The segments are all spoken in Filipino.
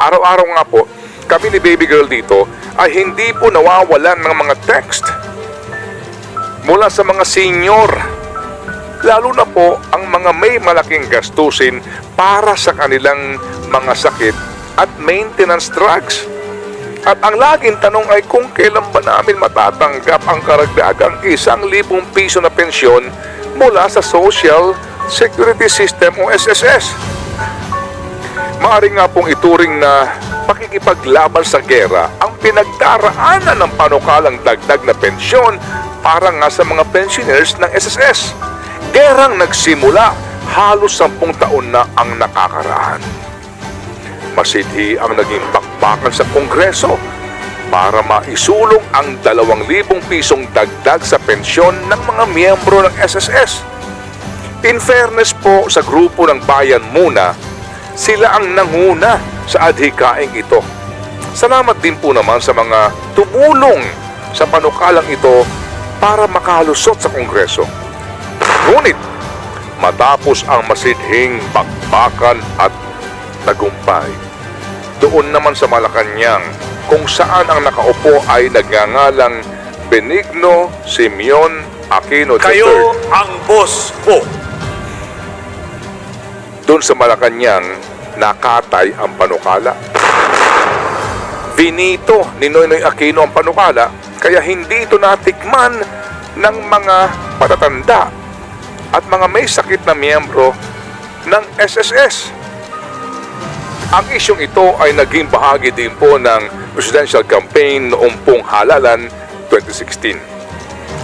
araw-araw nga po, kami ni baby girl dito ay hindi po nawawalan ng mga text mula sa mga senior. Lalo na po ang mga may malaking gastusin para sa kanilang mga sakit at maintenance drugs. At ang laging tanong ay kung kailan ba namin matatanggap ang karagdagang 1,000 piso na pensyon mula sa Social Security System o SSS. Maaari nga pong ituring na pakikipaglaban sa gera ang pinagdaraanan ng panukalang dagdag na pensyon para nga sa mga pensioners ng SSS. Gerang nagsimula halos 10 taon na ang nakakaraan. Masidhi ang naging bakbakan sa Kongreso para maisulong ang 2,000 pisong dagdag sa pensyon ng mga miyembro ng SSS. In fairness po sa grupo ng Bayan Muna, sila ang nanguna sa adhikaing ito. Salamat din po naman sa mga tumulong sa panukalang ito para makalusot sa Kongreso. Ngunit, matapos ang masidhing bakbakan at tagumpay, doon naman sa Malacanang, kung saan ang nakaupo ay nagngangalang Benigno Simeon Aquino III. Kayo ang boss ko. Doon sa Malacanang, nakatay ang panukala. Binito ni Noynoy Aquino ang panukala, kaya hindi ito natikman ng mga patatanda at mga may sakit na miyembro ng SSS. Ang isyong ito ay naging bahagi din po ng presidential campaign noong pong halalan 2016.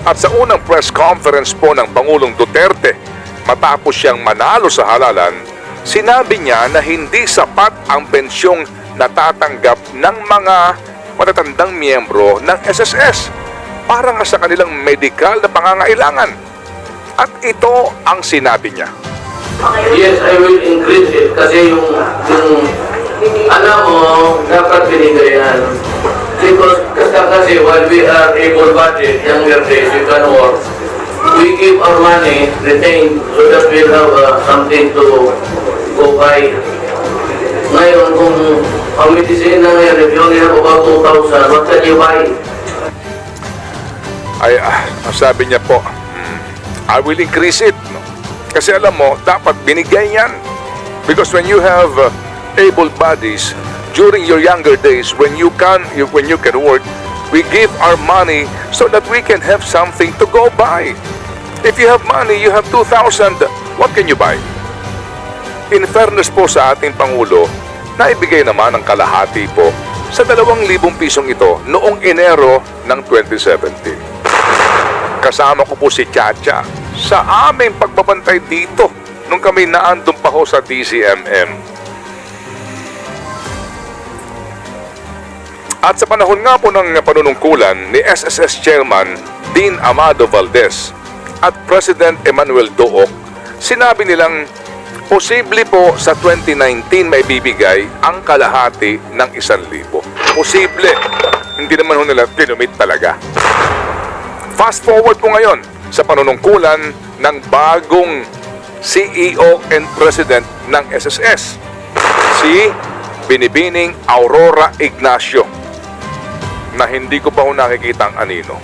At sa unang press conference po ng Pangulong Duterte, matapos siyang manalo sa halalan, sinabi niya na hindi sapat ang pensyong natatanggap ng mga matatandang miyembro ng SSS para nga sa kanilang medikal na pangangailangan. At ito ang sinabi niya. Yes, I will increase it kasi yung alam mo, dapat binigay yan. Because kasi while we are able-bodied, younger days, we can work. We give our money retained so that we'll have something to go by. Ngayon, kung ang medicine na ngayon, if you only have about 2,000, what can you buy? Ay, sabi niya po, I will increase it. No? Kasi alam mo, dapat binigay yan. Because when you have able bodies, during your younger days, when you can work, we give our money so that we can have something to go by. If you have money, you have 2,000, what can you buy? In fairness po sa ating Pangulo, naibigay naman ang kalahati po sa 2,000 pisong ito noong Enero ng 2017. Kasama ko po si Chacha sa aming pagbabantay dito nung kami naandun pa ho sa DCMM. At sa panahon nga po ng panunungkulan ni SSS Chairman Dean Amado Valdez at President Emmanuel Dook, sinabi nilang posible po sa 2019 may bibigay ang kalahati ng 1,000. Posible. Hindi naman ho nila tinumit talaga. Fast forward po ngayon sa panunungkulan ng bagong CEO and President ng SSS, si Binibining Aurora Ignacio, na hindi ko pa ho nakikita ang anino.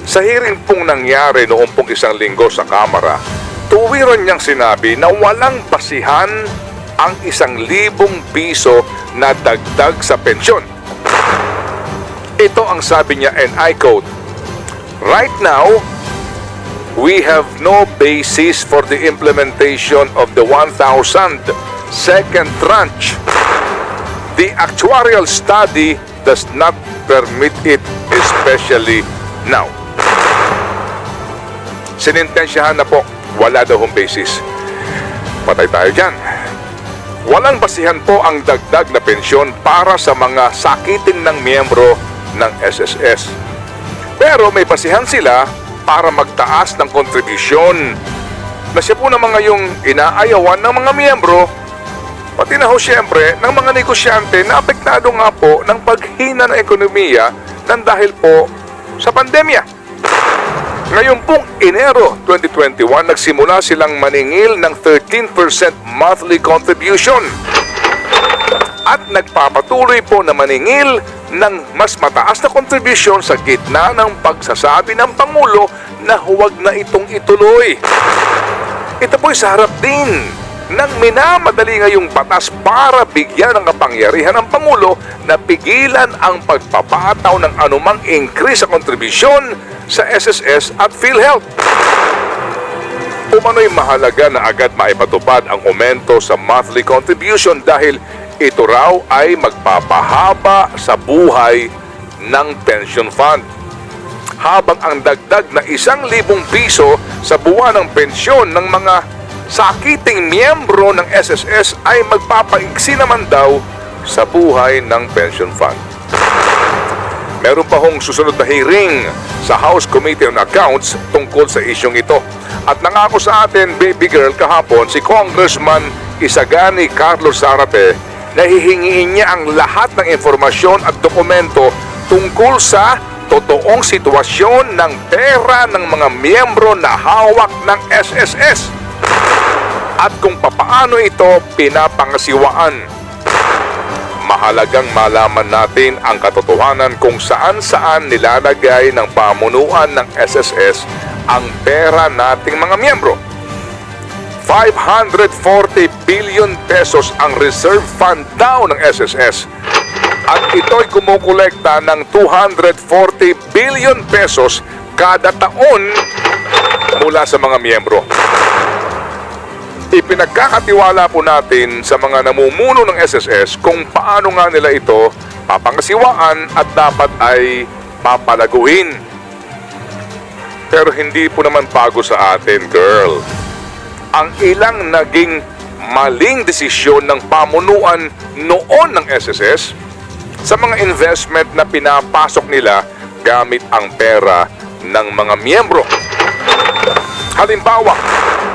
Sa hearing pong nangyari noong pong 1 linggo sa Kamara, tuwiran niyang sinabi na walang basihan ang 1,000 piso na dagdag sa pensyon. Ito ang sabi niya, and I quote, "Right now, we have no basis for the implementation of the 1,000 second tranche. The actuarial study does not permit it, especially now." Sinintensyahan na po, wala daw hong basis. Patay tayo dyan. Walang basihan po ang dagdag na pensyon para sa mga sakitin ng miyembro ng SSS. Pero may basihan sila para magtaas ng kontribusyon na siya po naman ngayong inaayawan ng mga miyembro, pati na ho siyempre ng mga negosyante na apektado nga po ng paghina ng ekonomiya ng dahil po sa pandemya. Ngayon pong Enero 2021, nagsimula silang maningil ng 13% monthly contribution. at nagpapatuloy po na maningil ng mas mataas na kontribusyon sa gitna ng pagsasabi ng Pangulo na huwag na itong ituloy. Ito po'y sa harap din ng minamadali ngayong batas para bigyan ng kapangyarihan ng Pangulo na pigilan ang pagpapataw ng anumang increase sa kontribusyon sa SSS at PhilHealth. Umano'y mahalaga na agad maipatupad ang aumento sa monthly contribution dahil ito raw ay magpapahaba sa buhay ng pension fund. Habang ang dagdag na 1,000 piso sa buwan ng pensyon ng mga sakiting miyembro ng SSS ay magpapaigsi naman daw sa buhay ng pension fund. Meron pa hong susunod na hearing sa House Committee on Accounts tungkol sa isyong ito. At nangako sa atin, baby girl, kahapon si Congressman Isagani Carlos Zarape na hihingiin niya ang lahat ng informasyon at dokumento tungkol sa totoong sitwasyon ng pera ng mga miyembro na hawak ng SSS at kung papaano ito pinapangasiwaan. Mahalagang malaman natin ang katotohanan kung saan-saan nilalagay ng pamunuan ng SSS ang pera nating mga miyembro. 540 billion pesos ang reserve fund daw ng SSS at ito'y kumukolekta ng 240 billion pesos kada taon mula sa mga miyembro. Ipinagkakatiwala po natin sa mga namumuno ng SSS kung paano nga nila ito papangasiwaan at dapat ay papalaguin. Pero hindi po naman bago sa atin, girl, ang ilang naging maling desisyon ng pamunuan noon ng SSS sa mga investment na pinapasok nila gamit ang pera ng mga miyembro. Halimbawa,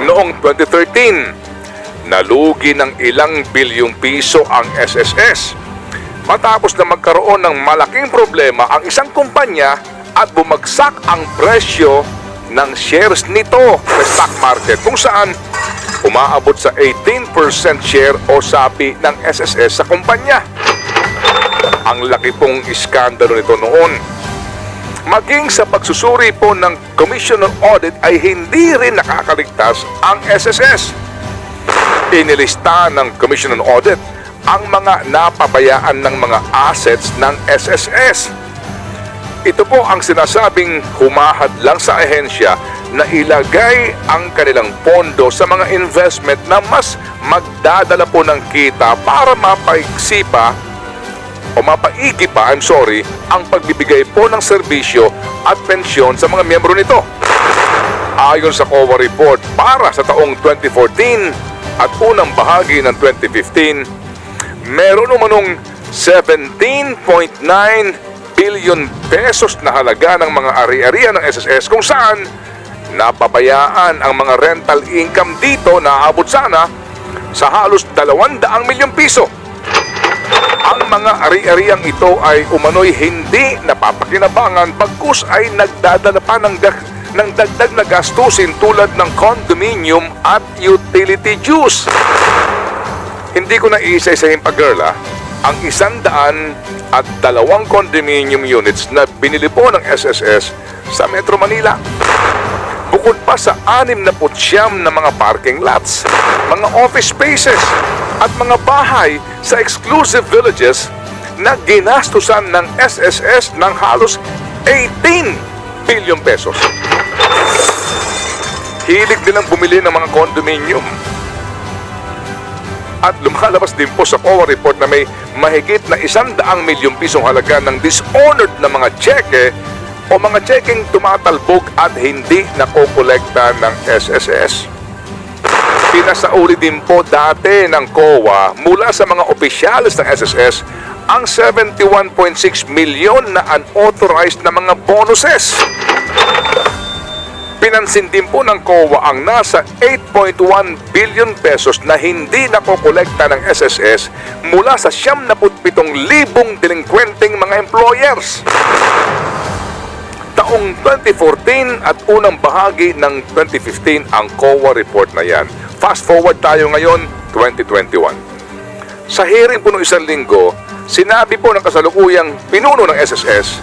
noong 2013, nalugi ng ilang bilyong piso ang SSS matapos na magkaroon ng malaking problema ang isang kumpanya at bumagsak ang presyo ng shares nito sa stock market kung saan umaabot sa 18% share o sapi ng SSS sa kumpanya. Ang laki pong iskandalo nito noon. Maging sa pagsusuri po ng Commission on Audit ay hindi rin nakakaligtas ang SSS. Inilista ng Commission on Audit ang mga napabayaan ng mga assets ng SSS. Ito po ang sinasabing humahad lang sa ahensya na ilagay ang kanilang pondo sa mga investment na mas magdadala po ng kita para mapaigsi pa ang pagbibigay po ng serbisyo at pensyon sa mga miyembro nito. Ayon sa COA report para sa taong 2014 at unang bahagi ng 2015, meron umanong 17.9 billion pesos na halaga ng mga ari-arian ng SSS kung saan napabayaan ang mga rental income dito na aabot sana sa halos 200 milyong piso. Ang mga ari-ariang ito ay umano'y hindi napapakinabangan bagkus ay nagdadala pa ng dagdag na gastusin tulad ng condominium at utility dues. Hindi ko na iisa-isahin pa, girl, ang 102 condominium units na binili po ng SSS sa Metro Manila. Bukod pa sa 69 na mga parking lots, mga office spaces, at mga bahay sa exclusive villages na ginastusan ng SSS ng halos 18 billion pesos. Hilig nilang bumili ng mga condominium. At lumalabas din po sa COA report na may mahigit na 100 milyong pisong halaga ng dishonored na mga tseke o mga tsekeng tumatalbog at hindi nakokolekta ng SSS. Pinasauli din po dati ng COA mula sa mga opisyalis ng SSS ang 71.6 milyon na unauthorized na mga bonuses. Pinansin din po ng COA ang nasa 8.1 billion pesos na hindi nakokolekta ng SSS mula sa 77,000 delinkwenteng mga employers. Taong 2014 at unang bahagi ng 2015 ang COA report na yan. Fast forward tayo ngayon, 2021. Sa hearing po noong isang linggo, sinabi po ng kasalukuyang pinuno ng SSS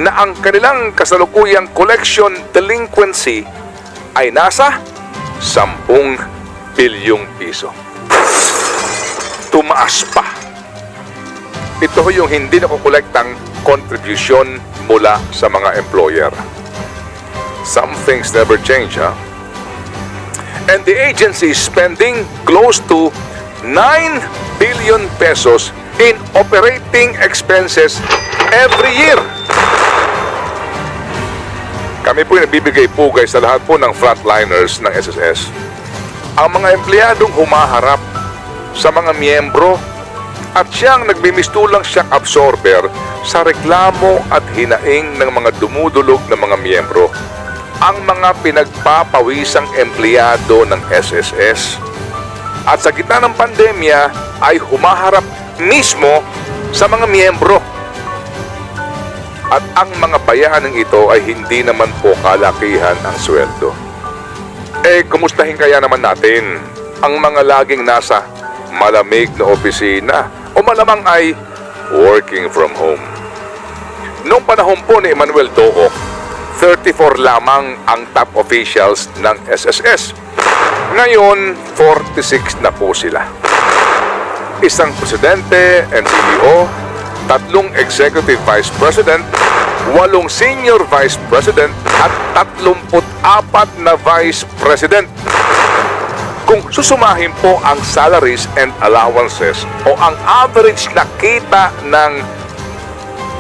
na ang kanilang kasalukuyang collection delinquency ay nasa 10 bilyong piso. Tumaas pa. Ito yung hindi nakukolektang kontribusyon mula sa mga employer. Some things never change, ha? And the agency is spending close to 9 billion pesos in operating expenses every year. Kami po yung nagbibigay pugay sa lahat po ng frontliners ng SSS. Ang mga empleyadong humaharap sa mga miyembro at siyang nagbimistulang shock absorber sa reklamo at hinaing ng mga dumudulog na mga miyembro. Ang mga pinagpapawisang empleyado ng SSS. At sa gitna ng pandemya ay humaharap mismo sa mga miyembro. At ang mga bayaning ito ay hindi naman po kalakihan ang sweldo. Kumustahin kaya naman natin ang mga laging nasa malamig na opisina o malamang ay working from home. Noong panahon po ni Emmanuel Dook, 34 lamang ang top officials ng SSS. Ngayon, 46 na po sila. Isang presidente and CEO, 3 executive vice president, 8 senior vice president at 34 na vice president. Kung susumahin po ang salaries and allowances o ang average na kita ng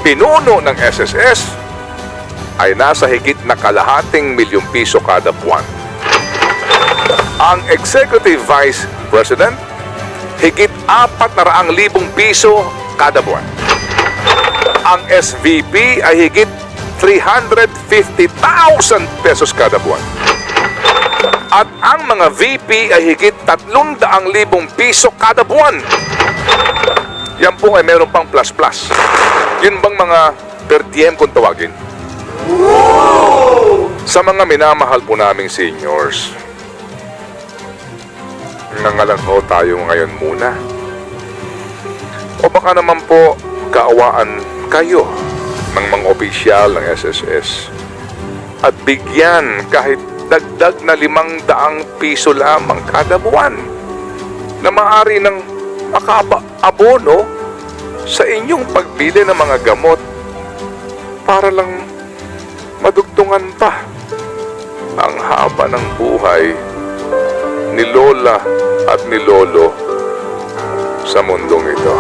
pinuno ng SSS ay nasa higit na kalahating milyong piso kada buwan. Ang executive vice president, higit 400,000 piso kada buwan. Ang SVP ay higit 350,000 pesos kada buwan. At ang mga VP ay higit 300,000 piso kada buwan. Yan po ay meron pang plus-plus. Yun bang mga per diem kung tawagin? Sa mga minamahal po naming seniors, nangalan ho tayo ngayon muna. O baka naman po kaawaan kayo ng mga opisyal ng SSS at bigyan kahit dagdag na 500 piso lamang kada buwan na maaari ng makapaabono sa inyong pagbili ng mga gamot para lang madugtungan pa ang haba ng buhay ni Lola at ni Lolo sa mundong ito.